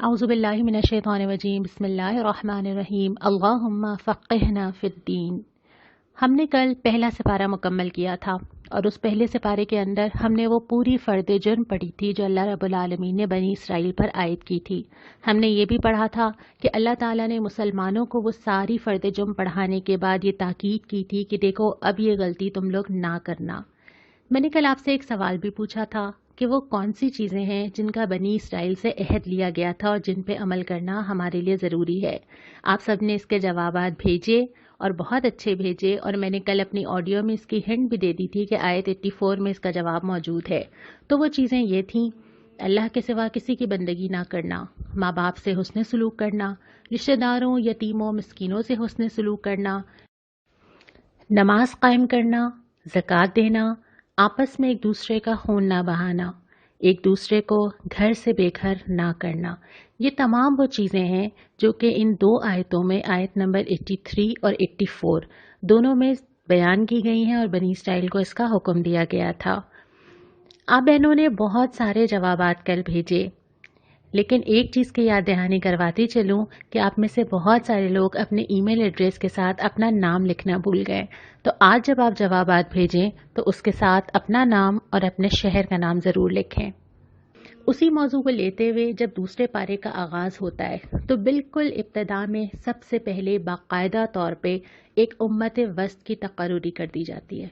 اعوذ باللہ من الشیطان الرجیم بسم اللہ الرحمن الرحیم اللہم فقہنا فی الدین۔ ہم نے کل پہلا سپارہ مکمل کیا تھا اور اس پہلے سپارے کے اندر ہم نے وہ پوری فرد جرم پڑھی تھی جو اللہ رب العالمین نے بنی اسرائیل پر عائد کی تھی۔ ہم نے یہ بھی پڑھا تھا کہ اللہ تعالیٰ نے مسلمانوں کو وہ ساری فرد جرم پڑھانے کے بعد یہ تاکید کی تھی کہ دیکھو اب یہ غلطی تم لوگ نہ کرنا۔ میں نے کل آپ سے ایک سوال بھی پوچھا تھا کہ وہ کون سی چیزیں ہیں جن کا بنی اسرائیل سے عہد لیا گیا تھا اور جن پہ عمل کرنا ہمارے لیے ضروری ہے۔ آپ سب نے اس کے جوابات بھیجے اور بہت اچھے بھیجے، اور میں نے کل اپنی آڈیو میں اس کی ہنٹ بھی دے دی تھی کہ آیت 84 میں اس کا جواب موجود ہے۔ تو وہ چیزیں یہ تھیں: اللہ کے سوا کسی کی بندگی نہ کرنا، ماں باپ سے حسن سلوک کرنا، رشتہ داروں، یتیموں، مسکینوں سے حسن سلوک کرنا، نماز قائم کرنا، زکوٰۃ دینا، آپس میں ایک دوسرے کا خون نہ بہانا، ایک دوسرے کو گھر سے بے گھر نہ کرنا۔ یہ تمام وہ چیزیں ہیں جو کہ ان دو آیتوں میں، آیت نمبر 83 اور 84 دونوں میں بیان کی گئی ہیں اور بنی اسرائیل کو اس کا حکم دیا گیا تھا۔ آپ بہنوں نے بہت سارے جوابات کل بھیجے، لیکن ایک چیز کی یاد دہانی کرواتی چلوں کہ آپ میں سے بہت سارے لوگ اپنے ای میل ایڈریس کے ساتھ اپنا نام لکھنا بھول گئے۔ تو آج جب آپ جوابات بھیجیں تو اس کے ساتھ اپنا نام اور اپنے شہر کا نام ضرور لکھیں۔ اسی موضوع کو لیتے ہوئے جب دوسرے پارے کا آغاز ہوتا ہے تو بالکل ابتدا میں سب سے پہلے باقاعدہ طور پہ ایک امت وسط کی تقرری کر دی جاتی ہے۔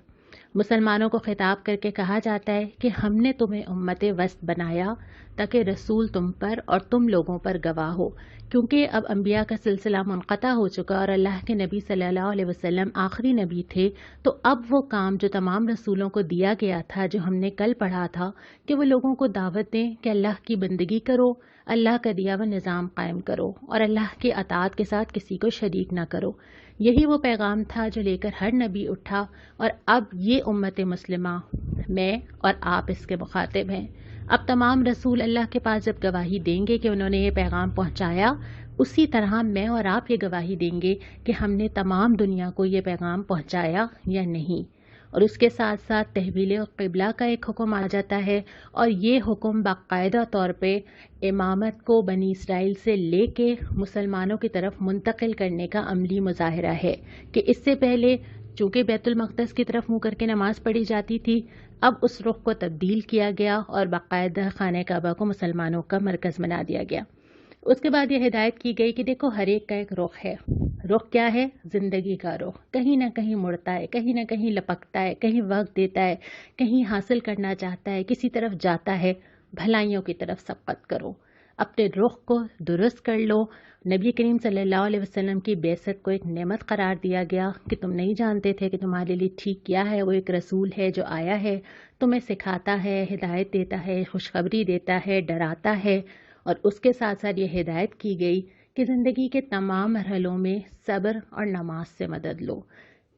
مسلمانوں کو خطاب کر کے کہا جاتا ہے کہ ہم نے تمہیں امت وسط بنایا تاکہ رسول تم پر اور تم لوگوں پر گواہ ہو، کیونکہ اب انبیاء کا سلسلہ منقطع ہو چکا اور اللہ کے نبی صلی اللہ علیہ وسلم آخری نبی تھے۔ تو اب وہ کام جو تمام رسولوں کو دیا گیا تھا، جو ہم نے کل پڑھا تھا کہ وہ لوگوں کو دعوت دیں کہ اللہ کی بندگی کرو، اللہ کا دیا ہوا نظام قائم کرو اور اللہ کی اطاعت کے ساتھ کسی کو شریک نہ کرو، یہی وہ پیغام تھا جو لے کر ہر نبی اٹھا۔ اور اب یہ امت مسلمہ، میں اور آپ اس کے مخاطب ہیں۔ اب تمام رسول اللہ کے پاس جب گواہی دیں گے کہ انہوں نے یہ پیغام پہنچایا، اسی طرح میں اور آپ یہ گواہی دیں گے کہ ہم نے تمام دنیا کو یہ پیغام پہنچایا یا نہیں۔ اور اس کے ساتھ ساتھ تحویل قبلہ کا ایک حکم آ جاتا ہے، اور یہ حکم باقاعدہ طور پہ امامت کو بنی اسرائیل سے لے کے مسلمانوں کی طرف منتقل کرنے کا عملی مظاہرہ ہے کہ اس سے پہلے چونکہ بیت المقدس کی طرف منہ کر کے نماز پڑھی جاتی تھی، اب اس رخ کو تبدیل کیا گیا اور باقاعدہ خانہ کعبہ کو مسلمانوں کا مرکز بنا دیا گیا۔ اس کے بعد یہ ہدایت کی گئی کہ دیکھو ہر ایک کا ایک رخ ہے۔ رخ کیا ہے؟ زندگی کا رخ کہیں نہ کہیں مڑتا ہے، کہیں نہ کہیں لپکتا ہے، کہیں وقت دیتا ہے، کہیں حاصل کرنا چاہتا ہے، کسی طرف جاتا ہے۔ بھلائیوں کی طرف سبقت کرو، اپنے رخ کو درست کر لو۔ نبی کریم صلی اللہ علیہ وسلم کی بعثت کو ایک نعمت قرار دیا گیا کہ تم نہیں جانتے تھے کہ تمہارے لیے ٹھیک کیا ہے۔ وہ ایک رسول ہے جو آیا ہے، تمہیں سکھاتا ہے، ہدایت دیتا ہے، خوشخبری دیتا ہے، ڈراتا ہے۔ اور اس کے ساتھ ساتھ یہ ہدایت کی گئی کہ زندگی کے تمام مرحلوں میں صبر اور نماز سے مدد لو۔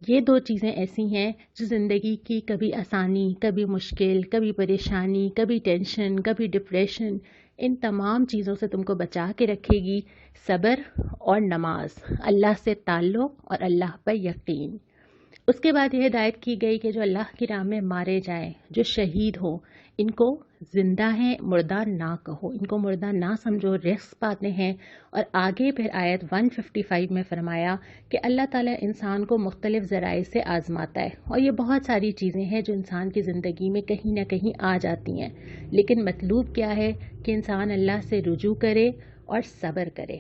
یہ دو چیزیں ایسی ہیں جو زندگی کی کبھی آسانی، کبھی مشکل، کبھی پریشانی، کبھی ٹینشن، کبھی ڈپریشن، ان تمام چیزوں سے تم کو بچا کے رکھے گی۔ صبر اور نماز، اللہ سے تعلق اور اللہ پر یقین۔ اس کے بعد یہ ہدایت کی گئی کہ جو اللہ کی راہ میں مارے جائیں، جو شہید ہوں، ان کو زندہ ہیں مردہ نہ کہو، ان کو مردہ نہ سمجھو، رزق پاتے ہیں۔ اور آگے پھر آیت 155 میں فرمایا کہ اللہ تعالیٰ انسان کو مختلف ذرائع سے آزماتا ہے، اور یہ بہت ساری چیزیں ہیں جو انسان کی زندگی میں کہیں نہ کہیں آ جاتی ہیں، لیکن مطلوب کیا ہے کہ انسان اللہ سے رجوع کرے اور صبر کرے۔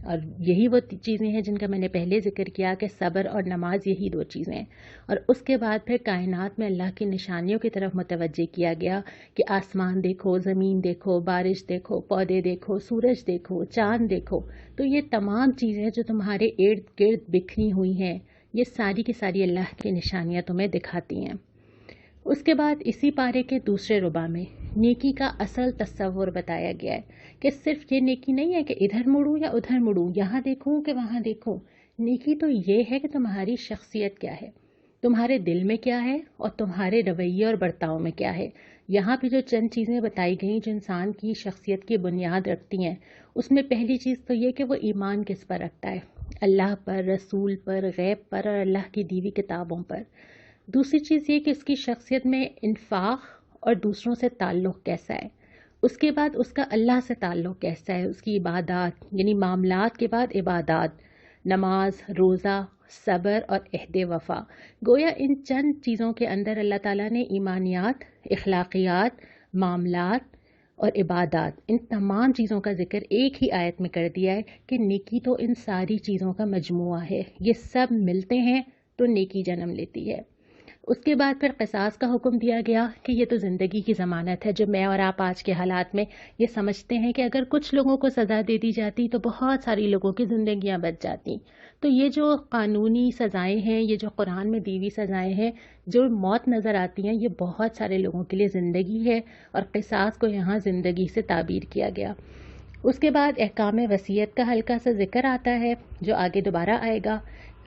اور یہی وہ چیزیں ہیں جن کا میں نے پہلے ذکر کیا کہ صبر اور نماز، یہی دو چیزیں ہیں۔ اور اس کے بعد پھر کائنات میں اللہ کی نشانیوں کی طرف متوجہ کیا گیا کہ آسمان دیکھو، زمین دیکھو، بارش دیکھو، پودے دیکھو، سورج دیکھو، چاند دیکھو۔ تو یہ تمام چیزیں جو تمہارے ارد گرد بکھری ہوئی ہیں، یہ ساری کی ساری اللہ کی نشانیاں تمہیں دکھاتی ہیں۔ اس کے بعد اسی پارے کے دوسرے ربع میں نیکی کا اصل تصور بتایا گیا ہے کہ صرف یہ نیکی نہیں ہے کہ ادھر مڑوں یا ادھر مڑوں، یہاں دیکھوں کہ وہاں دیکھوں۔ نیکی تو یہ ہے کہ تمہاری شخصیت کیا ہے، تمہارے دل میں کیا ہے، اور تمہارے رویے اور برتاؤ میں کیا ہے۔ یہاں پہ جو چند چیزیں بتائی گئیں جو انسان کی شخصیت کی بنیاد رکھتی ہیں، اس میں پہلی چیز تو یہ کہ وہ ایمان کس پر رکھتا ہے، اللہ پر، رسول پر، غیب پر اور اللہ کی دی ہوئی کتابوں پر۔ دوسری چیز یہ کہ اس کی شخصیت میں انفاق اور دوسروں سے تعلق کیسا ہے، اس کے بعد اس کا اللہ سے تعلق کیسا ہے، اس کی عبادات یعنی معاملات کے بعد عبادات، نماز، روزہ، صبر اور عہد وفا. گویا ان چند چیزوں کے اندر اللہ تعالیٰ نے ایمانیات، اخلاقیات، معاملات اور عبادات، ان تمام چیزوں کا ذکر ایک ہی آیت میں کر دیا ہے کہ نیکی تو ان ساری چیزوں کا مجموعہ ہے، یہ سب ملتے ہیں تو نیکی جنم لیتی ہے. اس کے بعد پھر قصاص کا حکم دیا گیا کہ یہ تو زندگی کی ضمانت ہے. جو میں اور آپ آج کے حالات میں یہ سمجھتے ہیں کہ اگر کچھ لوگوں کو سزا دے دی جاتی تو بہت ساری لوگوں کی زندگیاں بچ جاتی، تو یہ جو قانونی سزائیں ہیں، یہ جو قرآن میں دی ہوئی سزائیں ہیں، جو موت نظر آتی ہیں، یہ بہت سارے لوگوں کے لیے زندگی ہے، اور قصاص کو یہاں زندگی سے تعبیر کیا گیا. اس کے بعد احکام وصیت کا ہلکا سا ذکر آتا ہے جو آگے دوبارہ آئے گا.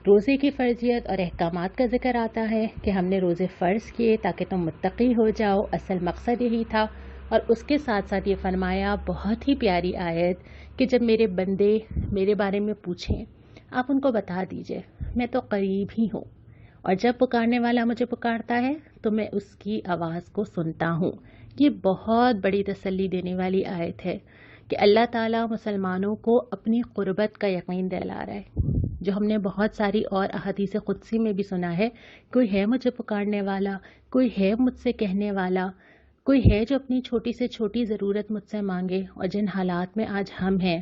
روزے کی فرضیت اور احکامات کا ذکر آتا ہے کہ ہم نے روزے فرض کیے تاکہ تم متقی ہو جاؤ، اصل مقصد یہی تھا. اور اس کے ساتھ ساتھ یہ فرمایا، بہت ہی پیاری آیت، کہ جب میرے بندے میرے بارے میں پوچھیں آپ ان کو بتا دیجئے میں تو قریب ہی ہوں، اور جب پکارنے والا مجھے پکارتا ہے تو میں اس کی آواز کو سنتا ہوں. یہ بہت بڑی تسلی دینے والی آیت ہے کہ اللہ تعالیٰ مسلمانوں کو اپنی قربت کا یقین دلا رہا ہے، جو ہم نے بہت ساری اور احادیث قدسی میں بھی سنا ہے. کوئی ہے مجھے پکارنے والا، کوئی ہے مجھ سے کہنے والا، کوئی ہے جو اپنی چھوٹی سے چھوٹی ضرورت مجھ سے مانگے. اور جن حالات میں آج ہم ہیں،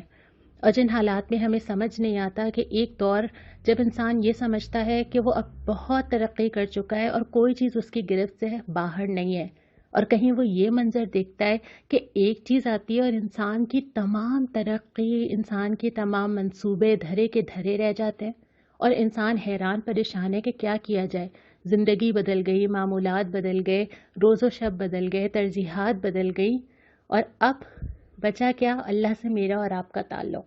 اور جن حالات میں ہمیں سمجھ نہیں آتا کہ ایک دور جب انسان یہ سمجھتا ہے کہ وہ اب بہت ترقی کر چکا ہے اور کوئی چیز اس کی گرفت سے باہر نہیں ہے، اور کہیں وہ یہ منظر دیکھتا ہے کہ ایک چیز آتی ہے اور انسان کی تمام ترقی، انسان کی تمام منصوبے دھرے کے دھرے رہ جاتے ہیں، اور انسان حیران پریشان ہے کہ کیا کیا جائے. زندگی بدل گئی، معمولات بدل گئے، روز و شب بدل گئے، ترجیحات بدل گئی، اور اب بچا کیا؟ اللہ سے میرا اور آپ کا تعلق.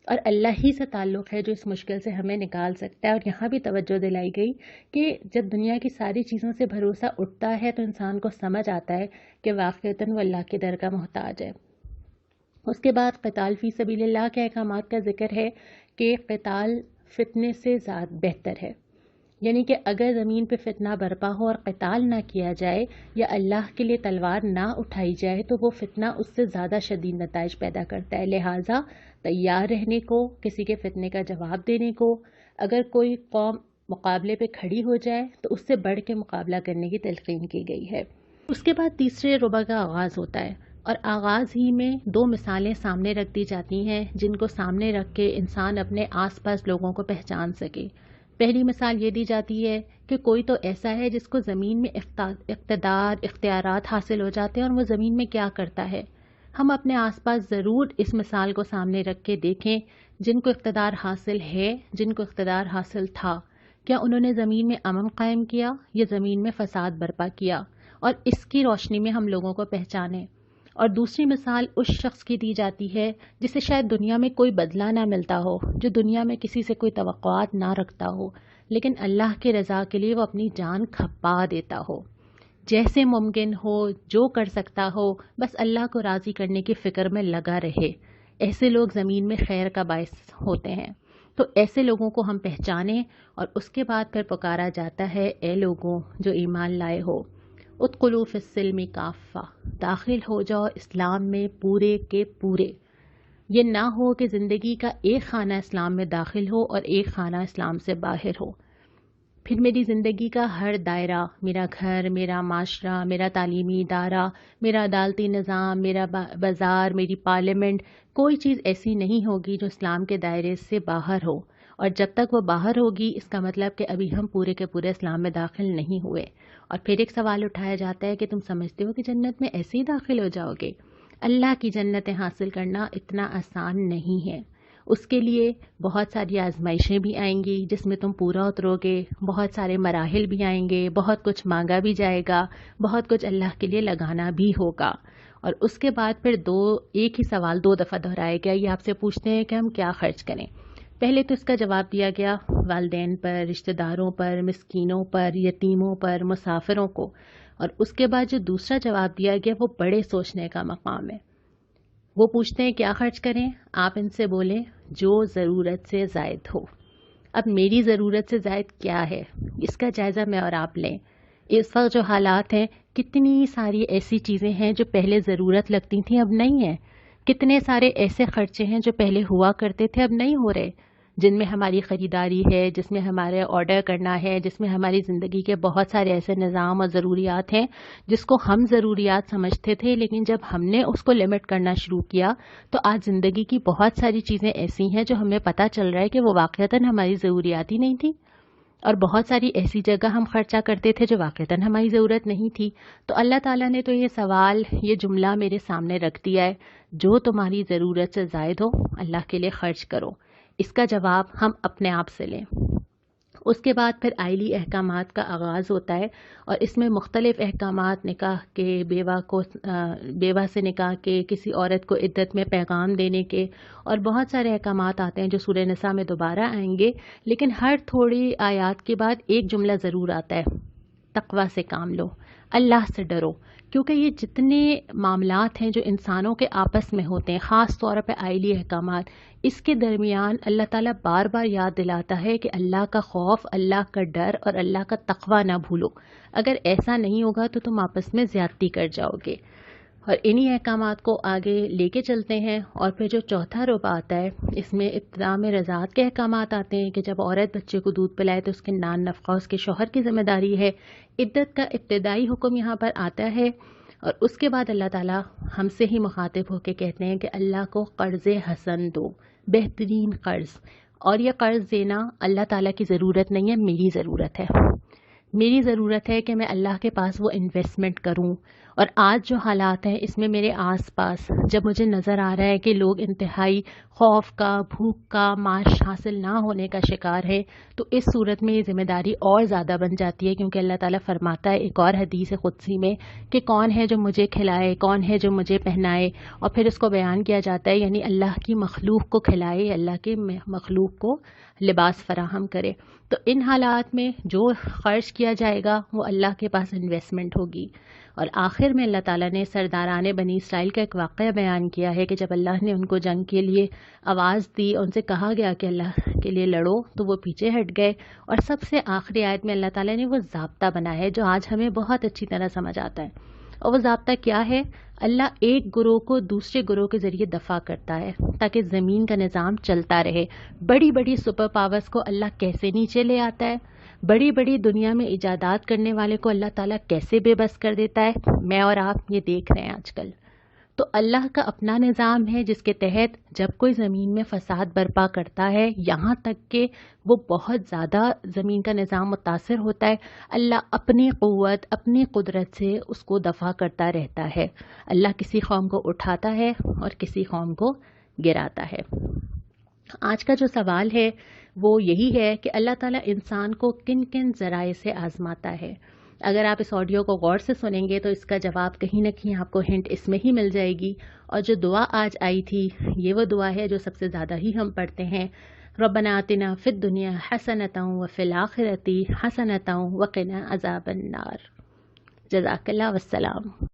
اور اللہ ہی سے تعلق ہے جو اس مشکل سے ہمیں نکال سکتا ہے. اور یہاں بھی توجہ دلائی گئی کہ جب دنیا کی ساری چیزوں سے بھروسہ اٹھتا ہے تو انسان کو سمجھ آتا ہے کہ واقعتاً وہ اللہ کے در کا محتاج ہے. اس کے بعد قتال فی سبیل اللہ کے احکامات کا ذکر ہے کہ قتال فتنے سے زیادہ بہتر ہے، یعنی کہ اگر زمین پہ فتنہ برپا ہو اور قتال نہ کیا جائے یا اللہ کے لیے تلوار نہ اٹھائی جائے تو وہ فتنہ اس سے زیادہ شدید نتائج پیدا کرتا ہے. لہٰذا تیار رہنے کو، کسی کے فتنے کا جواب دینے کو، اگر کوئی قوم مقابلے پہ کھڑی ہو جائے تو اس سے بڑھ کے مقابلہ کرنے کی تلقین کی گئی ہے. اس کے بعد تیسرے ربع کا آغاز ہوتا ہے، اور آغاز ہی میں دو مثالیں سامنے رکھ دی جاتی ہیں جن کو سامنے رکھ کے انسان اپنے آس پاس لوگوں کو پہچان سکے. پہلی مثال یہ دی جاتی ہے کہ کوئی تو ایسا ہے جس کو زمین میں اقتدار، اختیارات حاصل ہو جاتے ہیں، اور وہ زمین میں کیا کرتا ہے. ہم اپنے آس پاس ضرور اس مثال کو سامنے رکھ کے دیکھیں، جن کو اقتدار حاصل ہے، جن کو اقتدار حاصل تھا، کیا انہوں نے زمین میں امن قائم کیا یا زمین میں فساد برپا کیا، اور اس کی روشنی میں ہم لوگوں کو پہچانیں. اور دوسری مثال اس شخص کی دی جاتی ہے جسے شاید دنیا میں کوئی بدلہ نہ ملتا ہو، جو دنیا میں کسی سے کوئی توقعات نہ رکھتا ہو، لیکن اللہ کے رضا کے لیے وہ اپنی جان کھپا دیتا ہو. جیسے ممکن ہو، جو کر سکتا ہو، بس اللہ کو راضی کرنے کی فکر میں لگا رہے. ایسے لوگ زمین میں خیر کا باعث ہوتے ہیں. تو ایسے لوگوں کو ہم پہچانیں، اور اس کے بعد پھر پکارا جاتا ہے، اے لوگوں جو ایمان لائے ہو، ادخلوا فی السلم کافہ، داخل ہو جاؤ اسلام میں پورے کے پورے. یہ نہ ہو کہ زندگی کا ایک خانہ اسلام میں داخل ہو اور ایک خانہ اسلام سے باہر ہو. پھر میری زندگی کا ہر دائرہ، میرا گھر، میرا معاشرہ، میرا تعلیمی ادارہ، میرا عدالتی نظام، میرا بازار، میری پارلیمنٹ، کوئی چیز ایسی نہیں ہوگی جو اسلام کے دائرے سے باہر ہو. اور جب تک وہ باہر ہوگی اس کا مطلب کہ ابھی ہم پورے کے پورے اسلام میں داخل نہیں ہوئے. اور پھر ایک سوال اٹھایا جاتا ہے کہ تم سمجھتے ہو کہ جنت میں ایسے ہی داخل ہو جاؤ گے؟ اللہ کی جنتیں حاصل کرنا اتنا آسان نہیں ہے. اس کے لیے بہت ساری آزمائشیں بھی آئیں گی جس میں تم پورا اترو گے، بہت سارے مراحل بھی آئیں گے، بہت کچھ مانگا بھی جائے گا، بہت کچھ اللہ کے لیے لگانا بھی ہوگا. اور اس کے بعد پھر ایک ہی سوال 2 دفعہ دہرایا گیا. یہ آپ سے پوچھتے ہیں کہ ہم کیا خرچ کریں. پہلے تو اس کا جواب دیا گیا والدین پر، رشتہ داروں پر، مسکینوں پر، یتیموں پر، مسافروں کو. اور اس کے بعد جو دوسرا جواب دیا گیا وہ بڑے سوچنے کا مقام ہے. وہ پوچھتے ہیں کیا خرچ کریں؟ آپ ان سے بولیں جو ضرورت سے زائد ہو. اب میری ضرورت سے زائد کیا ہے، اس کا جائزہ میں اور آپ لیں. اس وقت جو حالات ہیں، کتنی ساری ایسی چیزیں ہیں جو پہلے ضرورت لگتی تھیں اب نہیں ہیں، کتنے سارے ایسے خرچے ہیں جو پہلے ہوا کرتے تھے اب نہیں ہو رہے، جن میں ہماری خریداری ہے، جس میں ہمارے آرڈر کرنا ہے، جس میں ہماری زندگی کے بہت سارے ایسے نظام اور ضروریات ہیں جس کو ہم ضروریات سمجھتے تھے، لیکن جب ہم نے اس کو لمٹ کرنا شروع کیا تو آج زندگی کی بہت ساری چیزیں ایسی ہیں جو ہمیں پتہ چل رہا ہے کہ وہ واقعتاً ہماری ضروریات ہی نہیں تھی، اور بہت ساری ایسی جگہ ہم خرچہ کرتے تھے جو واقعتاً ہماری ضرورت نہیں تھی۔ تو اللہ تعالیٰ نے تو یہ سوال، یہ جملہ میرے سامنے رکھ دیا ہے، جو تمہاری ضرورت سے زائد ہو اللہ کے لیے خرچ کرو۔ اس کا جواب ہم اپنے آپ سے لیں۔ اس کے بعد پھر آئلی احکامات کا آغاز ہوتا ہے، اور اس میں مختلف احکامات، نکاح کے، بیوہ سے نکاح کے، کسی عورت کو عدت میں پیغام دینے کے، اور بہت سارے احکامات آتے ہیں جو سورہ نساء میں دوبارہ آئیں گے، لیکن ہر تھوڑی آیات کے بعد ایک جملہ ضرور آتا ہے، تقوی سے کام لو، اللہ سے ڈرو، کیونکہ یہ جتنے معاملات ہیں جو انسانوں کے آپس میں ہوتے ہیں، خاص طور پہ آئلی احکامات، اس کے درمیان اللہ تعالیٰ بار بار یاد دلاتا ہے کہ اللہ کا خوف، اللہ کا ڈر اور اللہ کا تقوی نہ بھولو۔ اگر ایسا نہیں ہوگا تو تم آپس میں زیادتی کر جاؤ گے۔ اور انہی احکامات کو آگے لے کے چلتے ہیں، اور پھر جو چوتھا ربع آتا ہے، اس میں ابتداء میں رضاعت کے احکامات آتے ہیں کہ جب عورت بچے کو دودھ پلائے تو اس کے نان نفقہ اس کے شوہر کی ذمہ داری ہے۔ عدت کا ابتدائی حکم یہاں پر آتا ہے، اور اس کے بعد اللہ تعالیٰ ہم سے ہی مخاطب ہو کے کہتے ہیں کہ اللہ کو قرض حسن دو، بہترین قرض۔ اور یہ قرض دینا اللہ تعالیٰ کی ضرورت نہیں ہے، میری ضرورت ہے۔ میری ضرورت ہے کہ میں اللہ کے پاس وہ انویسٹمنٹ کروں۔ اور آج جو حالات ہیں اس میں میرے آس پاس جب مجھے نظر آ رہا ہے کہ لوگ انتہائی خوف کا، بھوک کا، معاش حاصل نہ ہونے کا شکار ہے، تو اس صورت میں یہ ذمہ داری اور زیادہ بن جاتی ہے، کیونکہ اللہ تعالیٰ فرماتا ہے ایک اور حدیث قدسی میں کہ کون ہے جو مجھے کھلائے، کون ہے جو مجھے پہنائے، اور پھر اس کو بیان کیا جاتا ہے یعنی اللہ کی مخلوق کو کھلائے، اللہ کے مخلوق کو لباس فراہم کرے۔ تو ان حالات میں جو خرچ کیا جائے گا وہ اللہ کے پاس انویسٹمنٹ ہوگی۔ اور آخر میں اللہ تعالیٰ نے سرداران بنی اسرائیل کا ایک واقعہ بیان کیا ہے کہ جب اللہ نے ان کو جنگ کے لیے آواز دی اور ان سے کہا گیا کہ اللہ کے لیے لڑو تو وہ پیچھے ہٹ گئے، اور سب سے آخری آیت میں اللہ تعالیٰ نے وہ ضابطہ بنایا ہے جو آج ہمیں بہت اچھی طرح سمجھ آتا ہے۔ اور وہ ضابطہ کیا ہے؟ اللہ ایک گروہ کو دوسرے گروہ کے ذریعے دفع کرتا ہے تاکہ زمین کا نظام چلتا رہے۔ بڑی بڑی سپر پاورز کو اللہ کیسے نیچے لے آتا ہے، بڑی بڑی دنیا میں ایجادات کرنے والے کو اللہ تعالیٰ کیسے بے بس کر دیتا ہے، میں اور آپ یہ دیکھ رہے ہیں آج کل۔ تو اللہ کا اپنا نظام ہے جس کے تحت جب کوئی زمین میں فساد برپا کرتا ہے، یہاں تک کہ وہ بہت زیادہ زمین کا نظام متاثر ہوتا ہے، اللہ اپنی قوت، اپنی قدرت سے اس کو دفع کرتا رہتا ہے۔ اللہ کسی قوم کو اٹھاتا ہے اور کسی قوم کو گراتا ہے۔ آج کا جو سوال ہے وہ یہی ہے کہ اللہ تعالیٰ انسان کو کن کن ذرائع سے آزماتا ہے۔ اگر آپ اس آڈیو کو غور سے سنیں گے تو اس کا جواب کہیں نہ کہیں آپ کو ہنٹ اس میں ہی مل جائے گی۔ اور جو دعا آج آئی تھی یہ وہ دعا ہے جو سب سے زیادہ ہی ہم پڑھتے ہیں، ربنا آتنا فی الدنیا حسنۃ وفی الآخرۃ حسنۃ وقنا عذاب النار۔ جزاک اللہ، والسلام۔